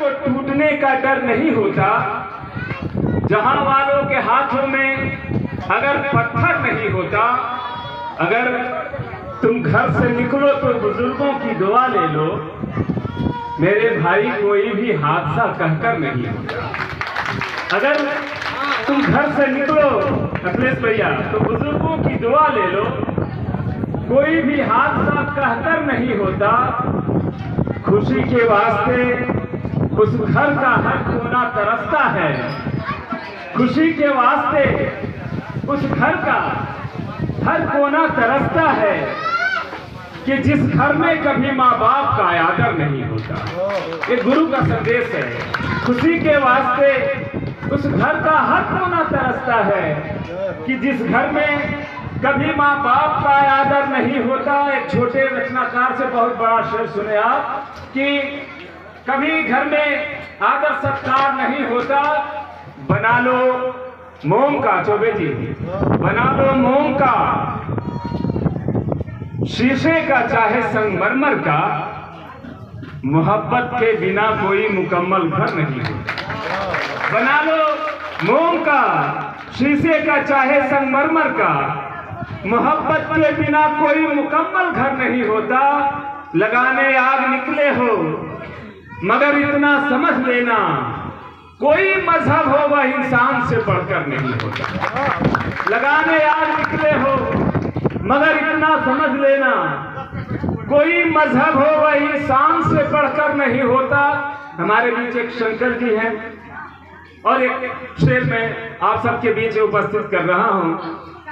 को टूटने का डर नहीं होता, जहां वालों के हाथों में अगर पत्थर नहीं होता, अगर तुम घर से निकलो तो बुजुर्गों की दुआ ले लो, मेरे भाई कोई भी हादसा कहकर नहीं होता। अगर तुम घर से निकलो अखिलेश भैया तो बुजुर्गों की दुआ ले लो, कोई भी हादसा कहकर नहीं होता। खुशी के वास्ते उस घर का हर कोना तरसता है, खुशी के वास्ते उस घर का हर कोना तरसता है कि जिस घर में कभी माँ बाप का आदर नहीं होता। ये गुरु का संदेश है। खुशी के वास्ते उस घर का हर कोना तरसता है कि जिस घर में कभी माँ बाप का आदर नहीं होता। एक छोटे रचनाकार से बहुत बड़ा शेर सुने आप कि कभी घर में आदर सत्कार नहीं होता। बना लो मोम का, चौबे जी, बना लो मोम का, शीशे का चाहे संगमरमर का, मोहब्बत के बिना कोई मुकम्मल घर नहीं होता। बना लो मोम का, शीशे का चाहे संगमरमर का, मोहब्बत के बिना कोई मुकम्मल घर नहीं होता। लगाने आग निकले हो मगर इतना समझ लेना, कोई मजहब हो वह इंसान से बढ़कर नहीं होता। लगाने आग निकले हो मगर इतना समझ लेना, कोई मजहब हो वह इंसान से बढ़कर नहीं होता। हमारे बीच एक शंकर जी हैं और एक शेर में आप सबके बीच उपस्थित कर रहा हूं।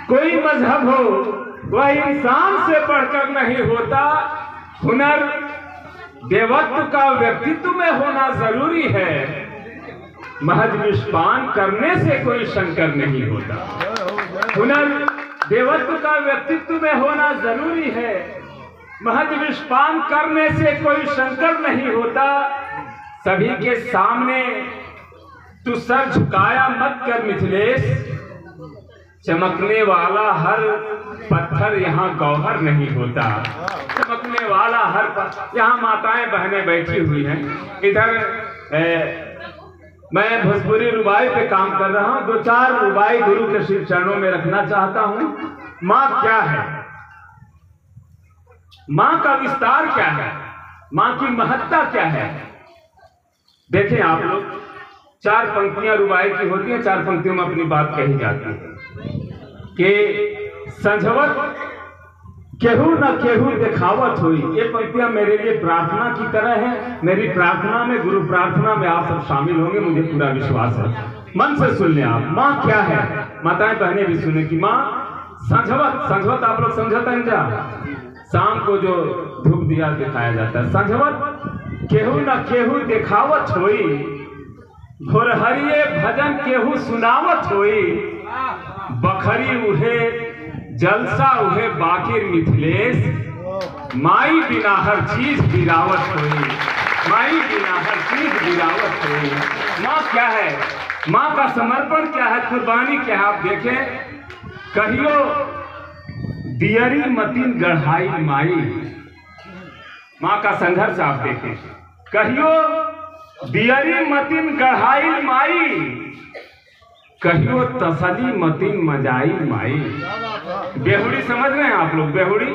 कोई मजहब हो वह इंसान से बढ़कर नहीं होता। हुनर देवत्व का व्यक्तित्व में होना जरूरी है, महज विषपान करने से कोई शंकर नहीं होता। हुनर देवत्व का व्यक्तित्व में होना जरूरी है, महज विषपान करने से कोई शंकर नहीं होता। सभी के सामने तू सर झुकाया मत कर मिथिलेश, चमकने वाला हर पत्थर यहाँ गौहर नहीं होता। चमकने वाला हर पत्थर, यहाँ माताएं बहनें बैठी हुई हैं। इधर मैं भोजपुरी रुबाई पे काम कर रहा हूँ, 2-4 रुबाई गुरु के श्री चरणों में रखना चाहता हूँ। माँ क्या है, माँ का विस्तार क्या है, माँ की महत्ता क्या है। देखें आप लोग, 4 पंक्तियां रुबाई की होती हैं, 4 पंक्तियों में अपनी बात कही जाती है कि संझवत केहू न केहू दिखावत हुई। ये पंक्तियां मेरे लिए प्रार्थना की तरह है। मेरी प्रार्थना में, गुरु प्रार्थना में आप सब शामिल होंगे, मुझे पूरा विश्वास है। मन से सुन लें आप। माँ क्या है, माताएं बहनें भी सुने कि माँ संझवत, संझवत आप लोग समझते हैं क्या, शाम को जो धूप दिया दिखाया जाता है। संझवत केहू न केहू दिखावत हुई, भोरहरिये भजन केहू सुनावत हुई, बखरी उहे जलसा उहे बाकिर मिथिलेश, माई बिना हर चीज गिरावत हुई, माई बिना हर चीज गिरावत हुई। माँ क्या है, माँ का समर्पण क्या है, कुर्बानी क्या है। आप देखें, कहियो दियरी मतीन गढ़ाई माई, माँ का संघर्ष आप देखें। कहियो दियरी मतीन गढ़ाई माई, कहियो तसली मतीन मजाई माई। बेहुड़ी समझ रहे हैं आप लोग, बेहुड़ी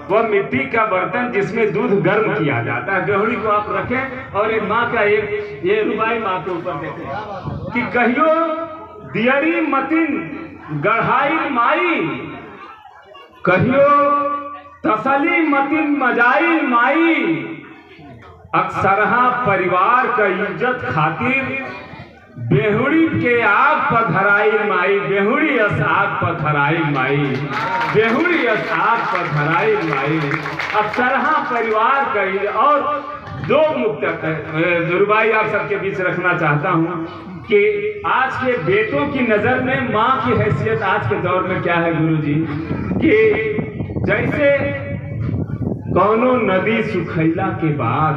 वह मिट्टी का बर्तन जिसमें दूध गर्म किया जाता है। बेहुड़ी को आप रखें और एक माँ का एक ये रुबाई माँ के ऊपर देखें कि कहियो दियरी मतीन गढ़ाई माई, कहियो तसली मतीन मजाई माई। अक्सरहा परिवार का इज्जत खातिर बेहुड़ी के आग पर धराई माई, बेहुड़ी अस आग पर धराई माई, बेहुड़ी अस आग पर धराई माई। अक्सरहा परिवार का। और 2 मुक्त रुबाई आप सबके बीच रखना चाहता हूँ कि आज के बेटों की नजर में माँ की हैसियत आज के दौर में क्या है गुरुजी, कि जैसे कौनो नदी सुखैला के बाद,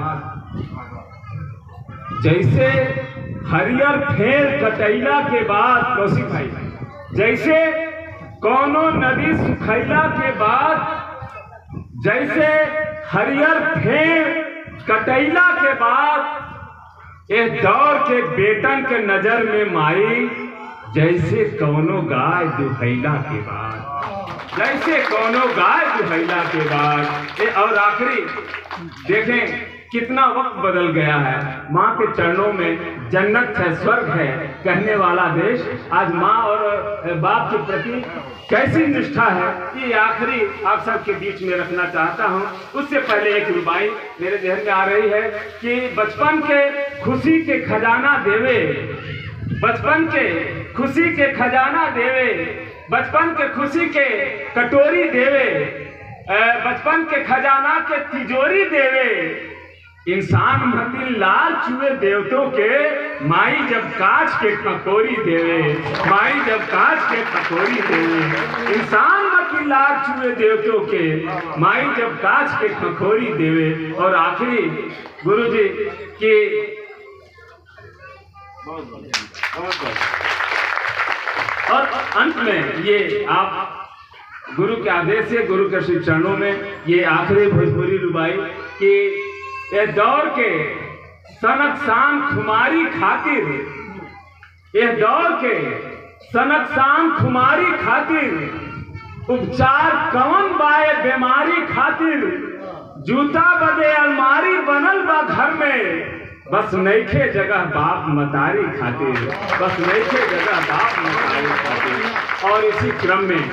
जैसे हरियर फेर कटैला के बाद, कौशिक भाई, जैसे कौनो नदी सुखैला के बाद, जैसे हरियर फेर कटैला के बाद ए दौर के बेटन के नजर में माई जैसे कौनो गाय दुहैला के बाद, जैसे कौनो गाय दुहैला के बाद। और आखिरी देखें कितना वक्त बदल गया है। माँ के चरणों में जन्नत है, स्वर्ग है कहने वाला देश आज माँ और बाप के प्रति कैसी निष्ठा है, ये आखिरी आप सबके बीच में रखना चाहता हूँ। उससे पहले एक रुबाई मेरे ध्यान में आ रही है कि बचपन के खुशी के खजाना देवे, बचपन के खुशी के खजाना देवे, बचपन के खुशी के कटोरी देवे, बचपन के खजाना के तिजोरी देवे। इंसान मती लाल चुए देवतों के, माई जब कांच के खकोरी देवे, माई जब कांच के खकोरी देवे। इंसान मती लाल चुए देवतों के, माई जब कांच के खकोरी देवे। और आखिरी गुरु जी की और अंत में ये आप गुरु के आदेश से, गुरु के श्री चरणों में ये आखिरी भोजपुरी रुबाई कि ये दौर के सनक शान खुमारी खातिर, ये दौर के सनक शान खुमारी खातिर उपचार कवन बाए बीमारी खातिर। जूता बदे अलमारी बनल बा घर में, बस नईखे जगह बाप मतारी खातिर, बस नईखे जगह बाप मतारी खातिर। और इसी क्रम में